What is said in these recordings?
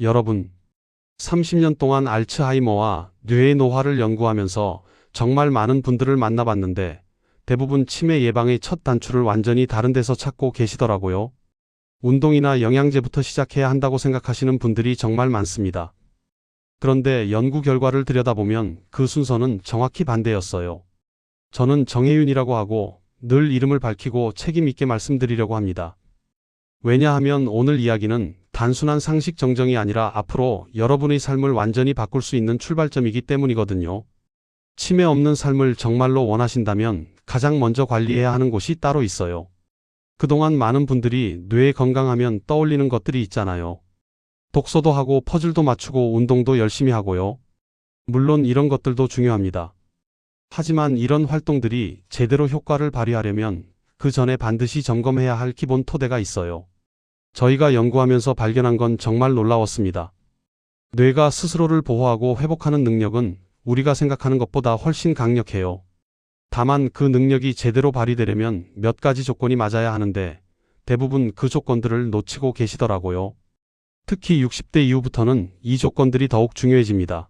여러분, 30년 동안 알츠하이머와 뇌의 노화를 연구하면서 정말 많은 분들을 만나봤는데 대부분 치매 예방의 첫 단추를 완전히 다른 데서 찾고 계시더라고요. 운동이나 영양제부터 시작해야 한다고 생각하시는 분들이 정말 많습니다. 그런데 연구 결과를 들여다보면 그 순서는 정확히 반대였어요. 저는 정혜윤이라고 하고 늘 이름을 밝히고 책임 있게 말씀드리려고 합니다. 왜냐하면 오늘 이야기는 단순한 상식 정정이 아니라 앞으로 여러분의 삶을 완전히 바꿀 수 있는 출발점이기 때문이거든요. 치매 없는 삶을 정말로 원하신다면 가장 먼저 관리해야 하는 곳이 따로 있어요. 그동안 많은 분들이 뇌 건강하면 떠올리는 것들이 있잖아요. 독서도 하고 퍼즐도 맞추고 운동도 열심히 하고요. 물론 이런 것들도 중요합니다. 하지만 이런 활동들이 제대로 효과를 발휘하려면 그 전에 반드시 점검해야 할 기본 토대가 있어요. 저희가 연구하면서 발견한 건 정말 놀라웠습니다. 뇌가 스스로를 보호하고 회복하는 능력은 우리가 생각하는 것보다 훨씬 강력해요. 다만 그 능력이 제대로 발휘되려면 몇 가지 조건이 맞아야 하는데 대부분 그 조건들을 놓치고 계시더라고요. 특히 60대 이후부터는 이 조건들이 더욱 중요해집니다.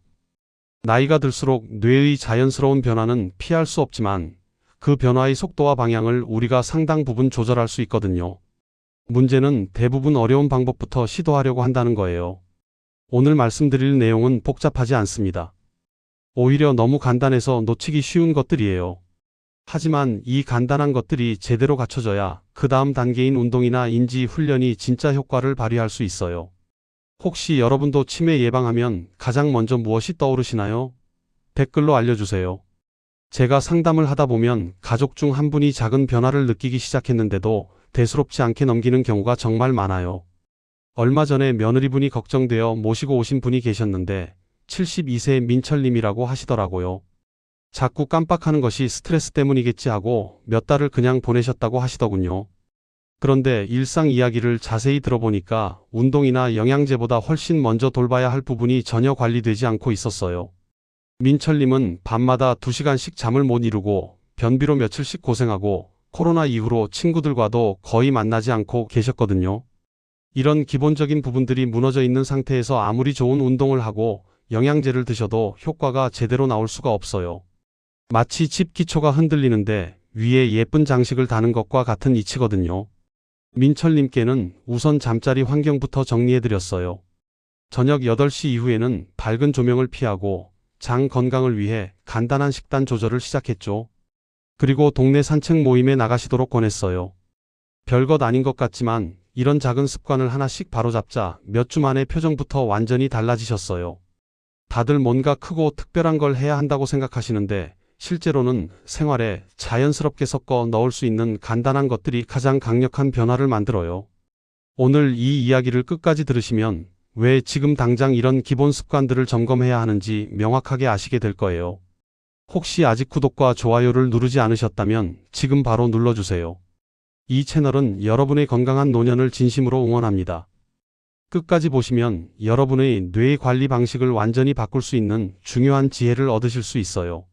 나이가 들수록 뇌의 자연스러운 변화는 피할 수 없지만 그 변화의 속도와 방향을 우리가 상당 부분 조절할 수 있거든요. 문제는 대부분 어려운 방법부터 시도하려고 한다는 거예요. 오늘 말씀드릴 내용은 복잡하지 않습니다. 오히려 너무 간단해서 놓치기 쉬운 것들이에요. 하지만 이 간단한 것들이 제대로 갖춰져야 그 다음 단계인 운동이나 인지 훈련이 진짜 효과를 발휘할 수 있어요. 혹시 여러분도 치매 예방하면 가장 먼저 무엇이 떠오르시나요? 댓글로 알려주세요. 제가 상담을 하다 보면 가족 중 한 분이 작은 변화를 느끼기 시작했는데도 대수롭지 않게 넘기는 경우가 정말 많아요. 얼마 전에 며느리분이 걱정되어 모시고 오신 분이 계셨는데 72세 민철님이라고 하시더라고요. 자꾸 깜빡하는 것이 스트레스 때문이겠지 하고 몇 달을 그냥 보내셨다고 하시더군요. 그런데 일상 이야기를 자세히 들어보니까 운동이나 영양제보다 훨씬 먼저 돌봐야 할 부분이 전혀 관리되지 않고 있었어요. 민철님은 밤마다 2시간씩 잠을 못 이루고 변비로 며칠씩 고생하고 코로나 이후로 친구들과도 거의 만나지 않고 계셨거든요. 이런 기본적인 부분들이 무너져 있는 상태에서 아무리 좋은 운동을 하고 영양제를 드셔도 효과가 제대로 나올 수가 없어요. 마치 집 기초가 흔들리는데 위에 예쁜 장식을 다는 것과 같은 이치거든요. 민철님께는 우선 잠자리 환경부터 정리해드렸어요. 저녁 8시 이후에는 밝은 조명을 피하고 장 건강을 위해 간단한 식단 조절을 시작했죠. 그리고 동네 산책 모임에 나가시도록 권했어요. 별것 아닌 것 같지만 이런 작은 습관을 하나씩 바로잡자 몇 주 만에 표정부터 완전히 달라지셨어요. 다들 뭔가 크고 특별한 걸 해야 한다고 생각하시는데 실제로는 생활에 자연스럽게 섞어 넣을 수 있는 간단한 것들이 가장 강력한 변화를 만들어요. 오늘 이 이야기를 끝까지 들으시면 왜 지금 당장 이런 기본 습관들을 점검해야 하는지 명확하게 아시게 될 거예요. 혹시 아직 구독과 좋아요를 누르지 않으셨다면 지금 바로 눌러주세요. 이 채널은 여러분의 건강한 노년을 진심으로 응원합니다. 끝까지 보시면 여러분의 뇌 관리 방식을 완전히 바꿀 수 있는 중요한 지혜를 얻으실 수 있어요.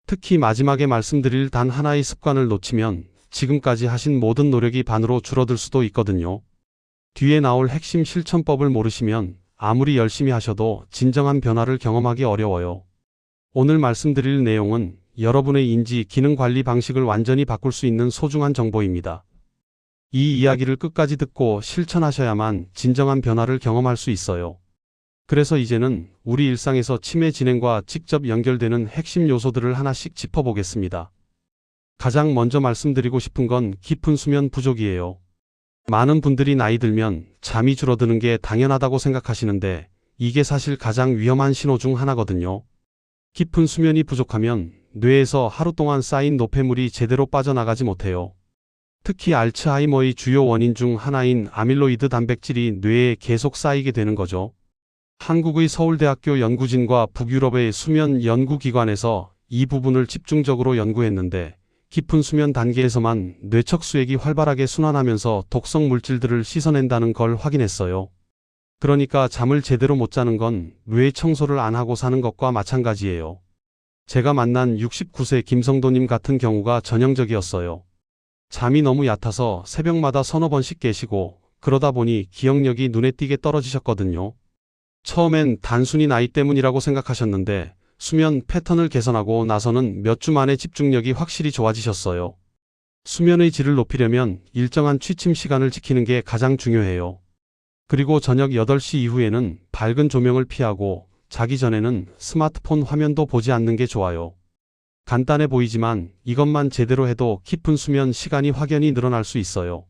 특히 마지막에 말씀드릴 단 하나의 습관을 놓치면 지금까지 하신 모든 노력이 반으로 줄어들 수도 있거든요. 뒤에 나올 핵심 실천법을 모르시면 아무리 열심히 하셔도 진정한 변화를 경험하기 어려워요. 오늘 말씀드릴 내용은 여러분의 인지 기능 관리 방식을 완전히 바꿀 수 있는 소중한 정보입니다. 이 이야기를 끝까지 듣고 실천하셔야만 진정한 변화를 경험할 수 있어요. 그래서 이제는 우리 일상에서 치매 진행과 직접 연결되는 핵심 요소들을 하나씩 짚어보겠습니다. 가장 먼저 말씀드리고 싶은 건 깊은 수면 부족이에요. 많은 분들이 나이 들면 잠이 줄어드는 게 당연하다고 생각하시는데 이게 사실 가장 위험한 신호 중 하나거든요. 깊은 수면이 부족하면 뇌에서 하루 동안 쌓인 노폐물이 제대로 빠져나가지 못해요. 특히 알츠하이머의 주요 원인 중 하나인 아밀로이드 단백질이 뇌에 계속 쌓이게 되는 거죠. 한국의 서울대학교 연구진과 북유럽의 수면 연구기관에서 이 부분을 집중적으로 연구했는데 깊은 수면 단계에서만 뇌척 수액이 활발하게 순환하면서 독성 물질들을 씻어낸다는 걸 확인했어요. 그러니까 잠을 제대로 못 자는 건 뇌 청소를 안 하고 사는 것과 마찬가지예요. 제가 만난 69세 김성도님 같은 경우가 전형적이었어요. 잠이 너무 얕아서 새벽마다 서너 번씩 깨시고 그러다 보니 기억력이 눈에 띄게 떨어지셨거든요. 처음엔 단순히 나이 때문이라고 생각하셨는데 수면 패턴을 개선하고 나서는 몇 주 만에 집중력이 확실히 좋아지셨어요. 수면의 질을 높이려면 일정한 취침 시간을 지키는 게 가장 중요해요. 그리고 저녁 8시 이후에는 밝은 조명을 피하고 자기 전에는 스마트폰 화면도 보지 않는 게 좋아요. 간단해 보이지만 이것만 제대로 해도 깊은 수면 시간이 확연히 늘어날 수 있어요.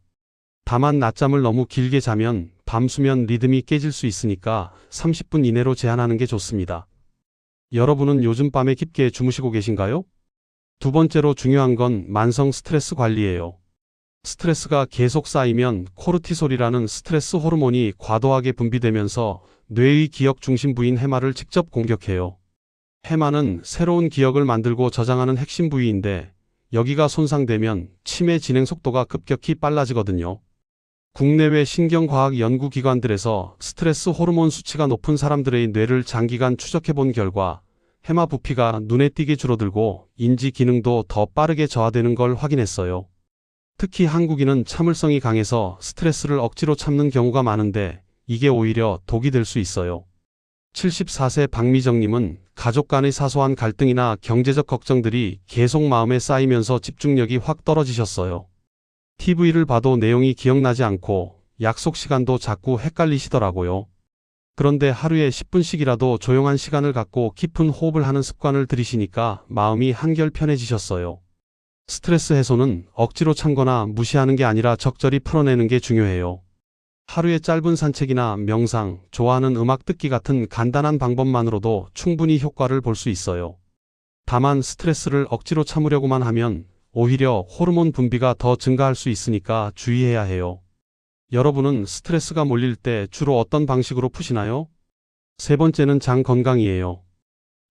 다만 낮잠을 너무 길게 자면 밤 수면 리듬이 깨질 수 있으니까 30분 이내로 제한하는 게 좋습니다. 여러분은 요즘 밤에 깊게 주무시고 계신가요? 두 번째로 중요한 건 만성 스트레스 관리예요. 스트레스가 계속 쌓이면 코르티솔이라는 스트레스 호르몬이 과도하게 분비되면서 뇌의 기억 중심 부인 해마를 직접 공격해요. 해마는 새로운 기억을 만들고 저장하는 핵심 부위인데 여기가 손상되면 치매 진행 속도가 급격히 빨라지거든요. 국내외 신경과학 연구기관들에서 스트레스 호르몬 수치가 높은 사람들의 뇌를 장기간 추적해 본 결과 해마 부피가 눈에 띄게 줄어들고 인지 기능도 더 빠르게 저하되는 걸 확인했어요. 특히 한국인은 참을성이 강해서 스트레스를 억지로 참는 경우가 많은데 이게 오히려 독이 될 수 있어요. 74세 박미정님은 가족 간의 사소한 갈등이나 경제적 걱정들이 계속 마음에 쌓이면서 집중력이 확 떨어지셨어요. TV를 봐도 내용이 기억나지 않고 약속 시간도 자꾸 헷갈리시더라고요. 그런데 하루에 10분씩이라도 조용한 시간을 갖고 깊은 호흡을 하는 습관을 들이시니까 마음이 한결 편해지셨어요. 스트레스 해소는 억지로 참거나 무시하는 게 아니라 적절히 풀어내는 게 중요해요. 하루에 짧은 산책이나 명상, 좋아하는 음악 듣기 같은 간단한 방법만으로도 충분히 효과를 볼 수 있어요. 다만 스트레스를 억지로 참으려고만 하면 오히려 호르몬 분비가 더 증가할 수 있으니까 주의해야 해요. 여러분은 스트레스가 몰릴 때 주로 어떤 방식으로 푸시나요? 세 번째는 장 건강이에요.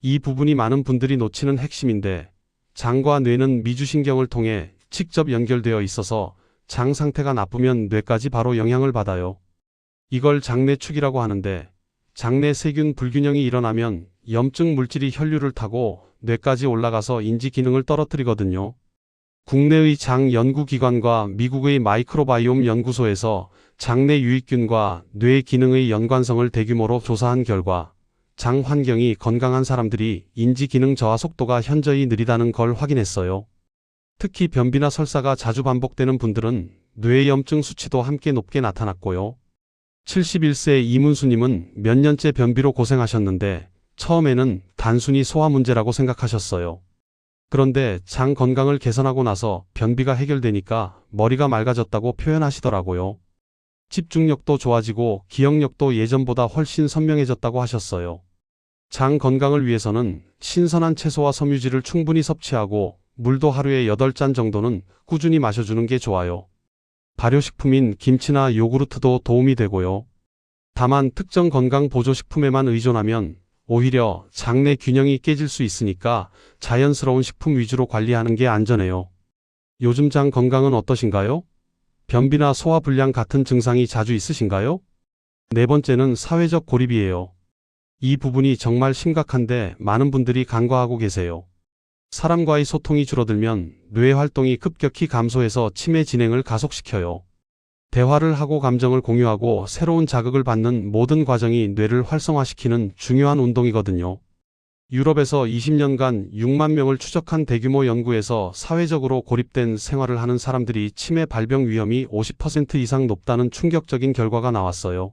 이 부분이 많은 분들이 놓치는 핵심인데 장과 뇌는 미주신경을 통해 직접 연결되어 있어서 장 상태가 나쁘면 뇌까지 바로 영향을 받아요. 이걸 장내축이라고 하는데 장내 세균 불균형이 일어나면 염증 물질이 혈류를 타고 뇌까지 올라가서 인지 기능을 떨어뜨리거든요. 국내의 장 연구기관과 미국의 마이크로바이옴 연구소에서 장내 유익균과 뇌 기능의 연관성을 대규모로 조사한 결과 장 환경이 건강한 사람들이 인지 기능 저하 속도가 현저히 느리다는 걸 확인했어요. 특히 변비나 설사가 자주 반복되는 분들은 뇌염증 수치도 함께 높게 나타났고요. 71세 이문수님은 몇 년째 변비로 고생하셨는데 처음에는 단순히 소화 문제라고 생각하셨어요. 그런데 장 건강을 개선하고 나서 변비가 해결되니까 머리가 맑아졌다고 표현하시더라고요. 집중력도 좋아지고 기억력도 예전보다 훨씬 선명해졌다고 하셨어요. 장 건강을 위해서는 신선한 채소와 섬유질을 충분히 섭취하고 물도 하루에 8잔 정도는 꾸준히 마셔주는 게 좋아요. 발효식품인 김치나 요구르트도 도움이 되고요. 다만 특정 건강 보조식품에만 의존하면 오히려 장내 균형이 깨질 수 있으니까 자연스러운 식품 위주로 관리하는 게 안전해요. 요즘 장 건강은 어떠신가요? 변비나 소화불량 같은 증상이 자주 있으신가요? 네 번째는 사회적 고립이에요. 이 부분이 정말 심각한데 많은 분들이 간과하고 계세요. 사람과의 소통이 줄어들면 뇌 활동이 급격히 감소해서 치매 진행을 가속시켜요. 대화를 하고 감정을 공유하고 새로운 자극을 받는 모든 과정이 뇌를 활성화시키는 중요한 운동이거든요. 유럽에서 20년간 6만 명을 추적한 대규모 연구에서 사회적으로 고립된 생활을 하는 사람들이 치매 발병 위험이 50% 이상 높다는 충격적인 결과가 나왔어요.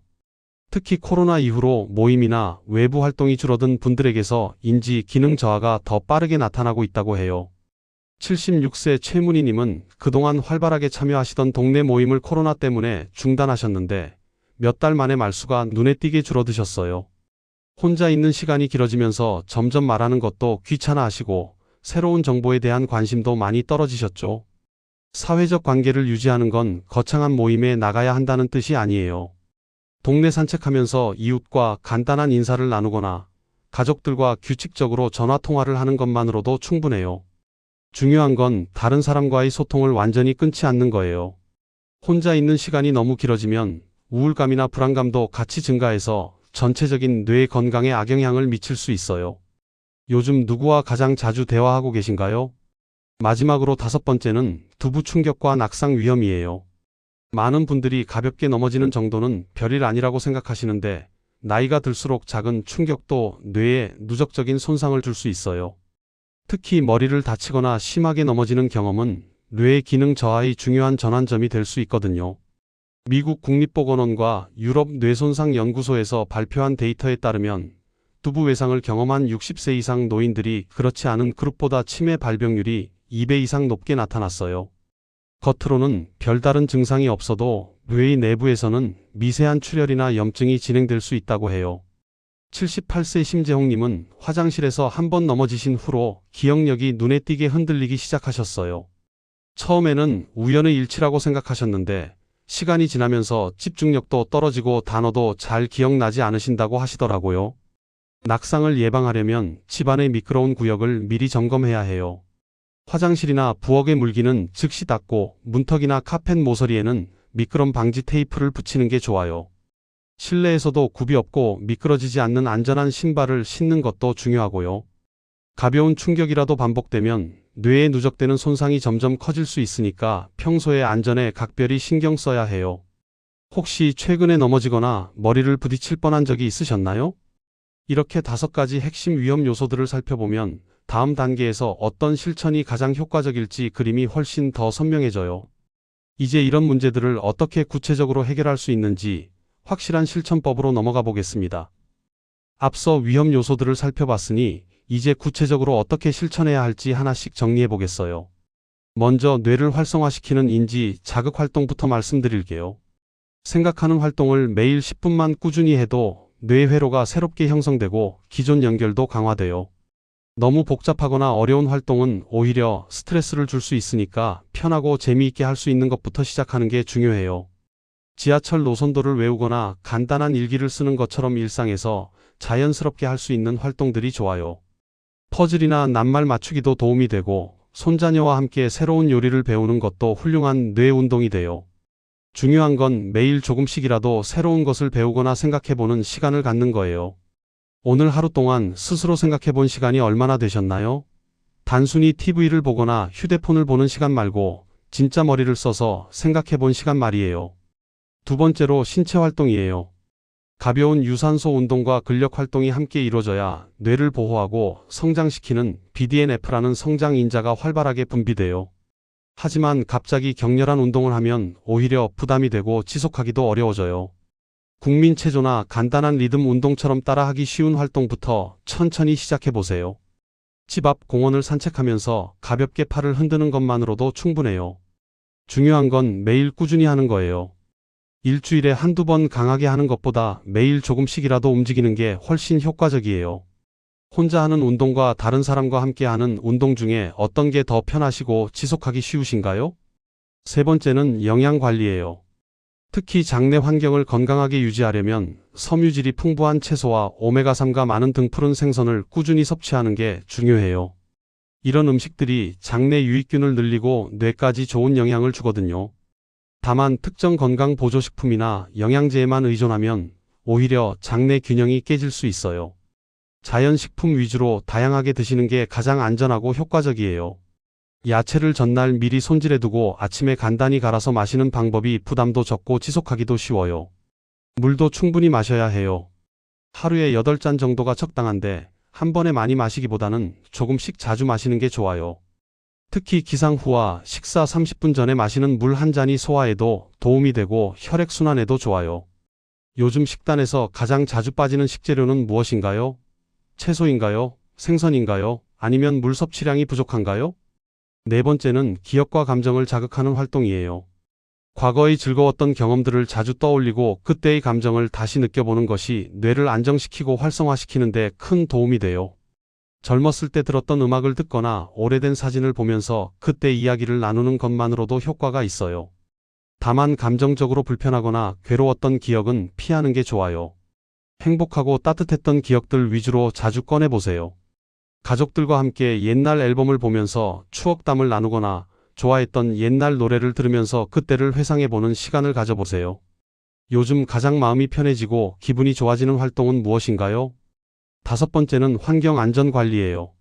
특히 코로나 이후로 모임이나 외부 활동이 줄어든 분들에게서 인지 기능 저하가 더 빠르게 나타나고 있다고 해요. 76세 최문희님은 그동안 활발하게 참여하시던 동네 모임을 코로나 때문에 중단하셨는데 몇 달 만에 말수가 눈에 띄게 줄어드셨어요. 혼자 있는 시간이 길어지면서 점점 말하는 것도 귀찮아하시고 새로운 정보에 대한 관심도 많이 떨어지셨죠. 사회적 관계를 유지하는 건 거창한 모임에 나가야 한다는 뜻이 아니에요. 동네 산책하면서 이웃과 간단한 인사를 나누거나 가족들과 규칙적으로 전화통화를 하는 것만으로도 충분해요. 중요한 건 다른 사람과의 소통을 완전히 끊지 않는 거예요. 혼자 있는 시간이 너무 길어지면 우울감이나 불안감도 같이 증가해서 전체적인 뇌 건강에 악영향을 미칠 수 있어요. 요즘 누구와 가장 자주 대화하고 계신가요? 마지막으로 다섯 번째는 두부 충격과 낙상 위험이에요. 많은 분들이 가볍게 넘어지는 정도는 별일 아니라고 생각하시는데 나이가 들수록 작은 충격도 뇌에 누적적인 손상을 줄 수 있어요. 특히 머리를 다치거나 심하게 넘어지는 경험은 뇌의 기능 저하의 중요한 전환점이 될 수 있거든요. 미국 국립보건원과 유럽 뇌손상 연구소에서 발표한 데이터에 따르면 두부 외상을 경험한 60세 이상 노인들이 그렇지 않은 그룹보다 치매 발병률이 2배 이상 높게 나타났어요. 겉으로는 별다른 증상이 없어도 뇌의 내부에서는 미세한 출혈이나 염증이 진행될 수 있다고 해요. 78세 심재홍님은 화장실에서 한 번 넘어지신 후로 기억력이 눈에 띄게 흔들리기 시작하셨어요. 처음에는 우연의 일치라고 생각하셨는데 시간이 지나면서 집중력도 떨어지고 단어도 잘 기억나지 않으신다고 하시더라고요. 낙상을 예방하려면 집안의 미끄러운 구역을 미리 점검해야 해요. 화장실이나 부엌의 물기는 즉시 닦고 문턱이나 카펫 모서리에는 미끄럼 방지 테이프를 붙이는 게 좋아요. 실내에서도 굽이 없고 미끄러지지 않는 안전한 신발을 신는 것도 중요하고요. 가벼운 충격이라도 반복되면 뇌에 누적되는 손상이 점점 커질 수 있으니까 평소에 안전에 각별히 신경 써야 해요. 혹시 최근에 넘어지거나 머리를 부딪힐 뻔한 적이 있으셨나요? 이렇게 5가지 핵심 위험 요소들을 살펴보면 다음 단계에서 어떤 실천이 가장 효과적일지 그림이 훨씬 더 선명해져요. 이제 이런 문제들을 어떻게 구체적으로 해결할 수 있는지 확실한 실천법으로 넘어가 보겠습니다. 앞서 위험 요소들을 살펴봤으니 이제 구체적으로 어떻게 실천해야 할지 하나씩 정리해 보겠어요. 먼저 뇌를 활성화시키는 인지 자극 활동부터 말씀드릴게요. 생각하는 활동을 매일 10분만 꾸준히 해도 뇌 회로가 새롭게 형성되고 기존 연결도 강화돼요. 너무 복잡하거나 어려운 활동은 오히려 스트레스를 줄 수 있으니까 편하고 재미있게 할 수 있는 것부터 시작하는 게 중요해요. 지하철 노선도를 외우거나 간단한 일기를 쓰는 것처럼 일상에서 자연스럽게 할 수 있는 활동들이 좋아요. 퍼즐이나 낱말 맞추기도 도움이 되고 손자녀와 함께 새로운 요리를 배우는 것도 훌륭한 뇌 운동이 돼요. 중요한 건 매일 조금씩이라도 새로운 것을 배우거나 생각해보는 시간을 갖는 거예요. 오늘 하루 동안 스스로 생각해본 시간이 얼마나 되셨나요? 단순히 TV를 보거나 휴대폰을 보는 시간 말고 진짜 머리를 써서 생각해본 시간 말이에요. 두 번째로 신체 활동이에요. 가벼운 유산소 운동과 근력 활동이 함께 이루어져야 뇌를 보호하고 성장시키는 BDNF라는 성장 인자가 활발하게 분비돼요. 하지만 갑자기 격렬한 운동을 하면 오히려 부담이 되고 지속하기도 어려워져요. 국민체조나 간단한 리듬 운동처럼 따라하기 쉬운 활동부터 천천히 시작해보세요. 집 앞 공원을 산책하면서 가볍게 팔을 흔드는 것만으로도 충분해요. 중요한 건 매일 꾸준히 하는 거예요. 일주일에 한두 번 강하게 하는 것보다 매일 조금씩이라도 움직이는 게 훨씬 효과적이에요. 혼자 하는 운동과 다른 사람과 함께 하는 운동 중에 어떤 게 더 편하시고 지속하기 쉬우신가요? 세 번째는 영양 관리예요. 특히 장내 환경을 건강하게 유지하려면 섬유질이 풍부한 채소와 오메가3가 많은 등푸른 생선을 꾸준히 섭취하는 게 중요해요. 이런 음식들이 장내 유익균을 늘리고 뇌까지 좋은 영향을 주거든요. 다만 특정 건강 보조식품이나 영양제에만 의존하면 오히려 장내 균형이 깨질 수 있어요. 자연식품 위주로 다양하게 드시는 게 가장 안전하고 효과적이에요. 야채를 전날 미리 손질해두고 아침에 간단히 갈아서 마시는 방법이 부담도 적고 지속하기도 쉬워요. 물도 충분히 마셔야 해요. 하루에 8잔 정도가 적당한데 한 번에 많이 마시기보다는 조금씩 자주 마시는 게 좋아요. 특히 기상 후와 식사 30분 전에 마시는 물 한 잔이 소화에도 도움이 되고 혈액순환에도 좋아요. 요즘 식단에서 가장 자주 빠지는 식재료는 무엇인가요? 채소인가요? 생선인가요? 아니면 물 섭취량이 부족한가요? 네 번째는 기억과 감정을 자극하는 활동이에요. 과거의 즐거웠던 경험들을 자주 떠올리고 그때의 감정을 다시 느껴보는 것이 뇌를 안정시키고 활성화시키는 데 큰 도움이 돼요. 젊었을 때 들었던 음악을 듣거나 오래된 사진을 보면서 그때 이야기를 나누는 것만으로도 효과가 있어요. 다만 감정적으로 불편하거나 괴로웠던 기억은 피하는 게 좋아요. 행복하고 따뜻했던 기억들 위주로 자주 꺼내보세요. 가족들과 함께 옛날 앨범을 보면서 추억담을 나누거나 좋아했던 옛날 노래를 들으면서 그때를 회상해보는 시간을 가져보세요. 요즘 가장 마음이 편해지고 기분이 좋아지는 활동은 무엇인가요? 다섯 번째는 환경 안전 관리예요.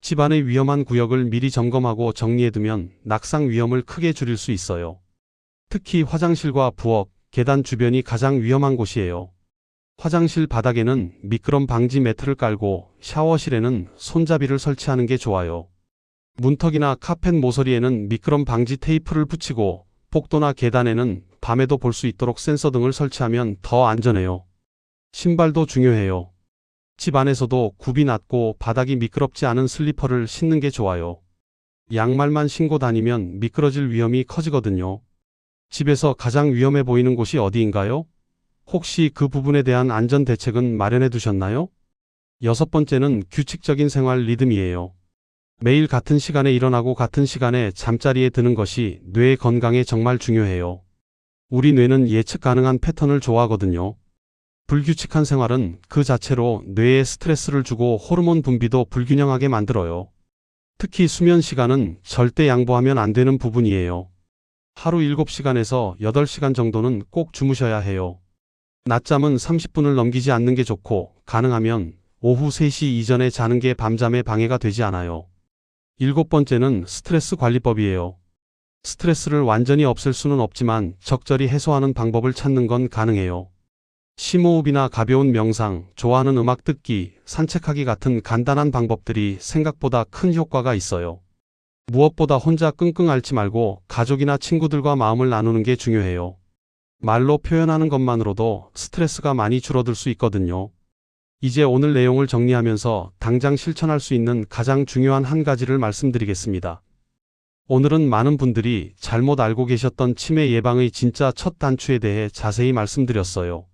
집안의 위험한 구역을 미리 점검하고 정리해두면 낙상 위험을 크게 줄일 수 있어요. 특히 화장실과 부엌, 계단 주변이 가장 위험한 곳이에요. 화장실 바닥에는 미끄럼 방지 매트를 깔고 샤워실에는 손잡이를 설치하는 게 좋아요. 문턱이나 카펫 모서리에는 미끄럼 방지 테이프를 붙이고 복도나 계단에는 밤에도 볼 수 있도록 센서 등을 설치하면 더 안전해요. 신발도 중요해요. 집 안에서도 굽이 낮고 바닥이 미끄럽지 않은 슬리퍼를 신는 게 좋아요. 양말만 신고 다니면 미끄러질 위험이 커지거든요. 집에서 가장 위험해 보이는 곳이 어디인가요? 혹시 그 부분에 대한 안전 대책은 마련해 두셨나요? 6번째는 규칙적인 생활 리듬이에요. 매일 같은 시간에 일어나고 같은 시간에 잠자리에 드는 것이 뇌 건강에 정말 중요해요. 우리 뇌는 예측 가능한 패턴을 좋아하거든요. 불규칙한 생활은 그 자체로 뇌에 스트레스를 주고 호르몬 분비도 불균형하게 만들어요. 특히 수면 시간은 절대 양보하면 안 되는 부분이에요. 하루 7시간에서 8시간 정도는 꼭 주무셔야 해요. 낮잠은 30분을 넘기지 않는 게 좋고 가능하면 오후 3시 이전에 자는 게 밤잠에 방해가 되지 않아요. 7번째는 스트레스 관리법이에요. 스트레스를 완전히 없앨 수는 없지만 적절히 해소하는 방법을 찾는 건 가능해요. 심호흡이나 가벼운 명상, 좋아하는 음악 듣기, 산책하기 같은 간단한 방법들이 생각보다 큰 효과가 있어요. 무엇보다 혼자 끙끙 앓지 말고 가족이나 친구들과 마음을 나누는 게 중요해요. 말로 표현하는 것만으로도 스트레스가 많이 줄어들 수 있거든요. 이제 오늘 내용을 정리하면서 당장 실천할 수 있는 가장 중요한 한 가지를 말씀드리겠습니다. 오늘은 많은 분들이 잘못 알고 계셨던 치매 예방의 진짜 첫 단추에 대해 자세히 말씀드렸어요.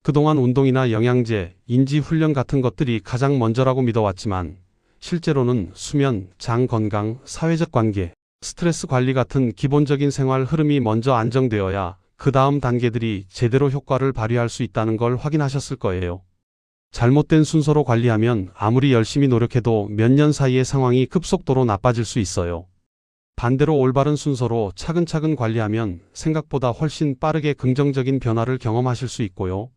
그동안 운동이나 영양제, 인지훈련 같은 것들이 가장 먼저라고 믿어왔지만 실제로는 수면, 장 건강, 사회적 관계, 스트레스 관리 같은 기본적인 생활 흐름이 먼저 안정되어야 그 다음 단계들이 제대로 효과를 발휘할 수 있다는 걸 확인하셨을 거예요. 잘못된 순서로 관리하면 아무리 열심히 노력해도 몇 년 사이에 상황이 급속도로 나빠질 수 있어요. 반대로 올바른 순서로 차근차근 관리하면 생각보다 훨씬 빠르게 긍정적인 변화를 경험하실 수 있고요.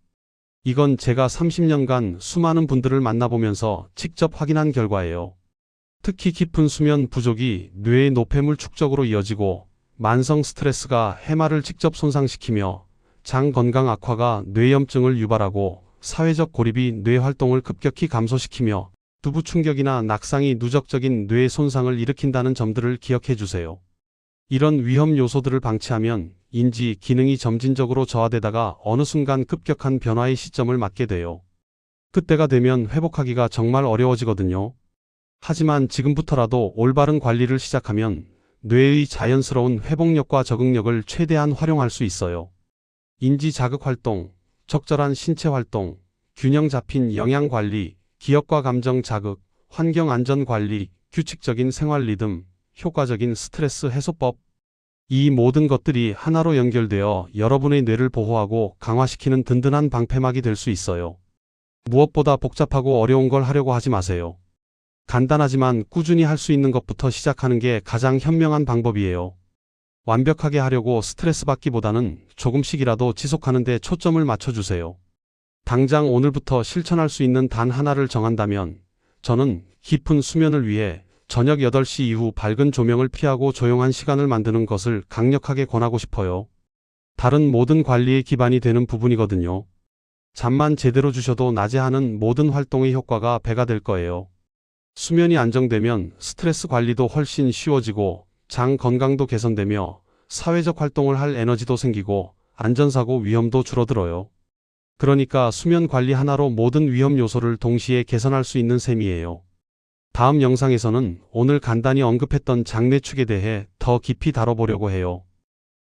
이건 제가 30년간 수많은 분들을 만나보면서 직접 확인한 결과예요. 특히 깊은 수면 부족이 뇌의 노폐물 축적으로 이어지고 만성 스트레스가 해마를 직접 손상시키며 장 건강 악화가 뇌염증을 유발하고 사회적 고립이 뇌 활동을 급격히 감소시키며 두부 충격이나 낙상이 누적적인 뇌 손상을 일으킨다는 점들을 기억해 주세요. 이런 위험 요소들을 방치하면 인지 기능이 점진적으로 저하되다가 어느 순간 급격한 변화의 시점을 맞게 돼요. 그때가 되면 회복하기가 정말 어려워지거든요. 하지만 지금부터라도 올바른 관리를 시작하면 뇌의 자연스러운 회복력과 적응력을 최대한 활용할 수 있어요. 인지 자극 활동, 적절한 신체 활동, 균형 잡힌 영양 관리, 기억과 감정 자극, 환경 안전 관리, 규칙적인 생활 리듬, 효과적인 스트레스 해소법. 이 모든 것들이 하나로 연결되어 여러분의 뇌를 보호하고 강화시키는 든든한 방패막이 될 수 있어요. 무엇보다 복잡하고 어려운 걸 하려고 하지 마세요. 간단하지만 꾸준히 할 수 있는 것부터 시작하는 게 가장 현명한 방법이에요. 완벽하게 하려고 스트레스 받기보다는 조금씩이라도 지속하는 데 초점을 맞춰주세요. 당장 오늘부터 실천할 수 있는 단 하나를 정한다면 저는 깊은 수면을 위해 저녁 8시 이후 밝은 조명을 피하고 조용한 시간을 만드는 것을 강력하게 권하고 싶어요. 다른 모든 관리의 기반이 되는 부분이거든요. 잠만 제대로 주셔도 낮에 하는 모든 활동의 효과가 배가 될 거예요. 수면이 안정되면 스트레스 관리도 훨씬 쉬워지고 장 건강도 개선되며 사회적 활동을 할 에너지도 생기고 안전사고 위험도 줄어들어요. 그러니까 수면 관리 하나로 모든 위험 요소를 동시에 개선할 수 있는 셈이에요. 다음 영상에서는 오늘 간단히 언급했던 장뇌축에 대해 더 깊이 다뤄보려고 해요.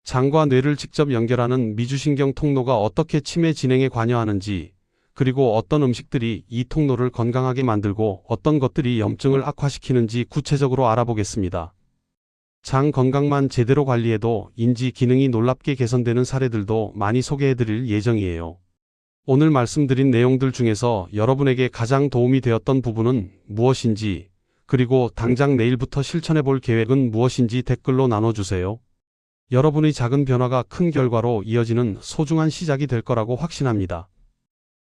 장과 뇌를 직접 연결하는 미주신경 통로가 어떻게 치매 진행에 관여하는지, 그리고 어떤 음식들이 이 통로를 건강하게 만들고 어떤 것들이 염증을 악화시키는지 구체적으로 알아보겠습니다. 장 건강만 제대로 관리해도 인지 기능이 놀랍게 개선되는 사례들도 많이 소개해드릴 예정이에요. 오늘 말씀드린 내용들 중에서 여러분에게 가장 도움이 되었던 부분은 무엇인지, 그리고 당장 내일부터 실천해 볼 계획은 무엇인지 댓글로 나눠주세요. 여러분의 작은 변화가 큰 결과로 이어지는 소중한 시작이 될 거라고 확신합니다.